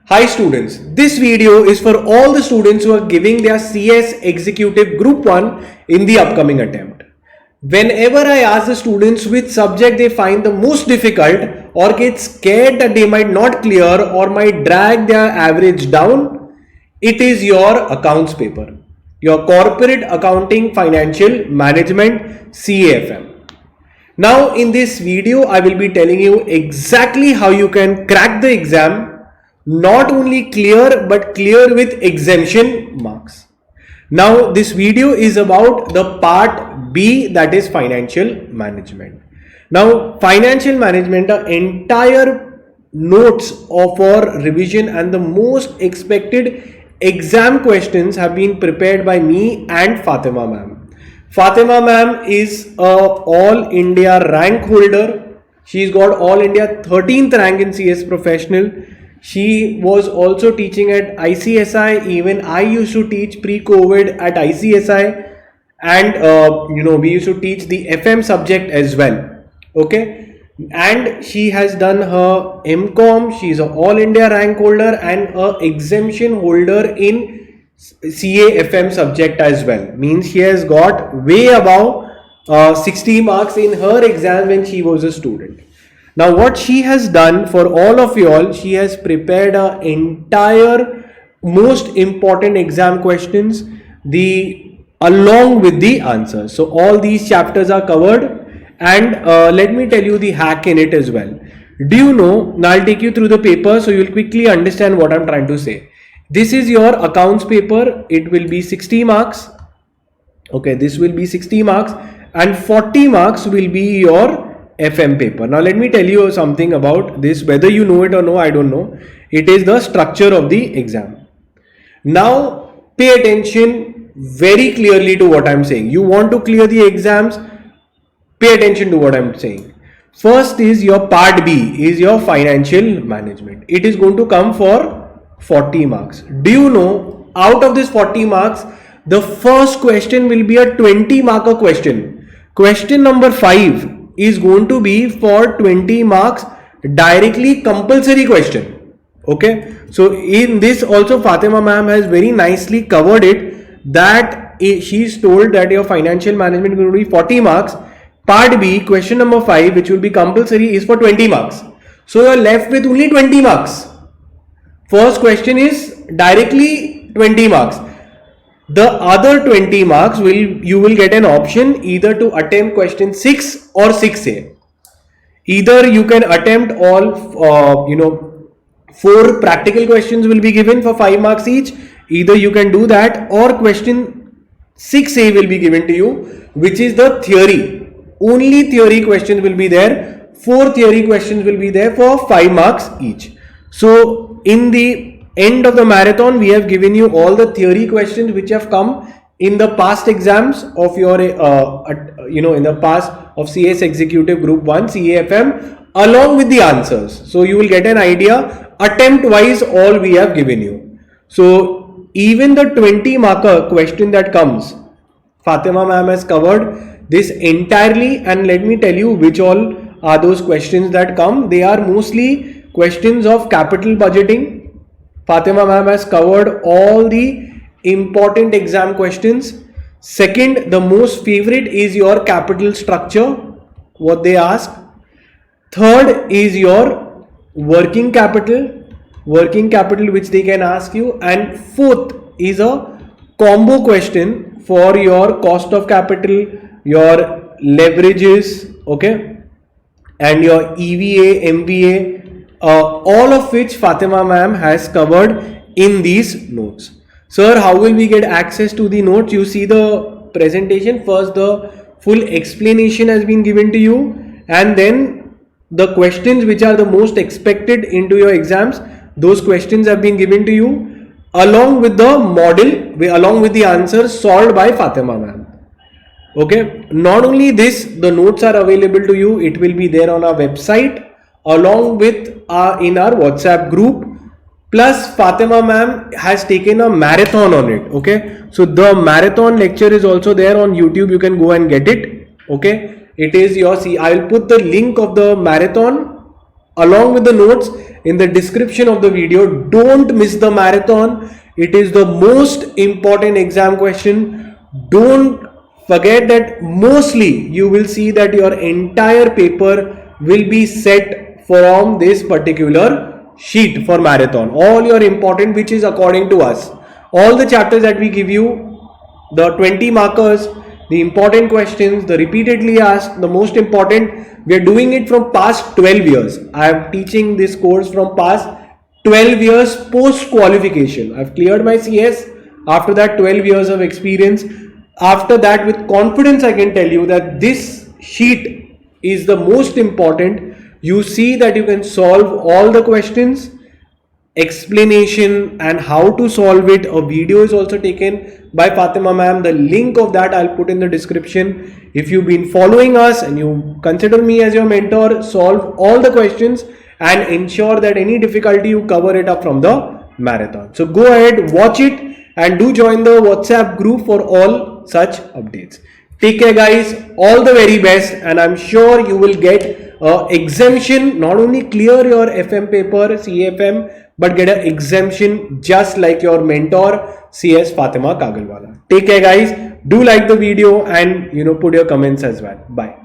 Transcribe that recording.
Hi students, this video is for all the students who are giving their CS Executive Group 1 in the upcoming attempt. Whenever I ask the students which subject they find the most difficult or get scared that they might not clear or might drag their average down, it is your accounts paper, your Corporate Accounting Financial Management CAFM. Now in this video, I will be telling you exactly how you can crack the exam, not only clear but clear with exemption marks. Now this video is about the part B, that is financial management. Now financial management, the entire notes of our revision and the most expected exam questions have been prepared by me and Fatima ma'am. Fatima ma'am is a all India rank holder. She's got all India 13th rank in CS professional. She was also teaching at ICSI. Even I used to teach pre-COVID at ICSI, and we used to teach the FM subject as well. Okay, and she has done her MCom. She's an all India rank holder and a exemption holder in CAFM subject as well. Means she has got way above 60 marks in her exam when she was a student. Now what she has done for all of you all, she has prepared an entire most important exam questions along with the answers. So all these chapters are covered, and let me tell you the hack in it as well. Do you know, now I'll take you through the paper so you'll quickly understand what I'm trying to say. This is your accounts paper. It will be 60 marks. Okay, this will be 60 marks and 40 marks will be your FM paper. Now let me tell you something about this, whether you know it or no, I don't know. It is the structure of the exam. Now pay attention very clearly to what I'm saying. You want to clear the exams, pay attention to what I'm saying. First is your part B, is your financial management. It is going to come for 40 marks. Do you know, out of this 40 marks, the first question will be a 20 marker question. Question number 5 is going to be for 20 marks, directly compulsory question. Okay, so in this also Fatima ma'am has very nicely covered it, that she's told that your financial management will be 40 marks. Part B, question number 5, which will be compulsory, is for 20 marks. So you're left with only 20 marks. First question is directly 20 marks. The other 20 marks you will get an option either to attempt question 6 or 6A. Either you can attempt all 4 practical questions will be given for 5 marks each. Either you can do that, or question 6A will be given to you, which is the theory. Only theory questions will be there. 4 theory questions will be there for 5 marks each. So in the end of the marathon, we have given you all the theory questions which have come in the past exams of your in the past of CS Executive Group 1 CAFM, along with the answers. So you will get an idea attempt wise all we have given you. So even the 20 marker question that comes, Fatima ma'am has covered this entirely, and let me tell you which all are those questions that come. They are mostly questions of capital budgeting. Fatima ma'am has covered all the important exam questions. Second, the most favorite is your capital structure, what they ask. Third is your working capital which they can ask you. And fourth is a combo question for your cost of capital, your leverages, okay, and your EVA, MVA. All of which Fatima ma'am has covered in these notes. Sir, how will we get access to the notes? You see the presentation. First, the full explanation has been given to you, and then the questions which are the most expected into your exams, those questions have been given to you, along with the model, along with the answers solved by Fatima ma'am. Okay, not only this, the notes are available to you. It will be there on our website, along with in our WhatsApp group. Plus Fatima ma'am has taken a marathon on it. Okay, so the marathon lecture is also there on YouTube. You can go and get it. Okay, it is your I will put the link of the marathon along with the notes in the description of the video. Don't miss the marathon. It is the most important exam question. Don't forget that mostly you will see that your entire paper will be set from this particular sheet for marathon. All your important, which is according to us. All the chapters that we give you, the 20 markers, the important questions, the repeatedly asked, the most important, we are doing it from past 12 years. I am teaching this course from past 12 years post qualification. I've cleared my CS. After that, 12 years of experience. After that, with confidence, I can tell you that this sheet is the most important. You see that you can solve all the questions, explanation and how to solve it. A video is also taken by Fatima ma'am. The link of that I'll put in the description. If you've been following us and you consider me as your mentor, solve all the questions and ensure that any difficulty you cover it up from the marathon. So go ahead, watch it and do join the WhatsApp group for all such updates. Take care guys, all the very best, and I'm sure you will get exemption, not only clear your FM paper, CAFM, but get an exemption just like your mentor CS Fatima Kagalwala. Take care guys, do like the video and put your comments as well. Bye.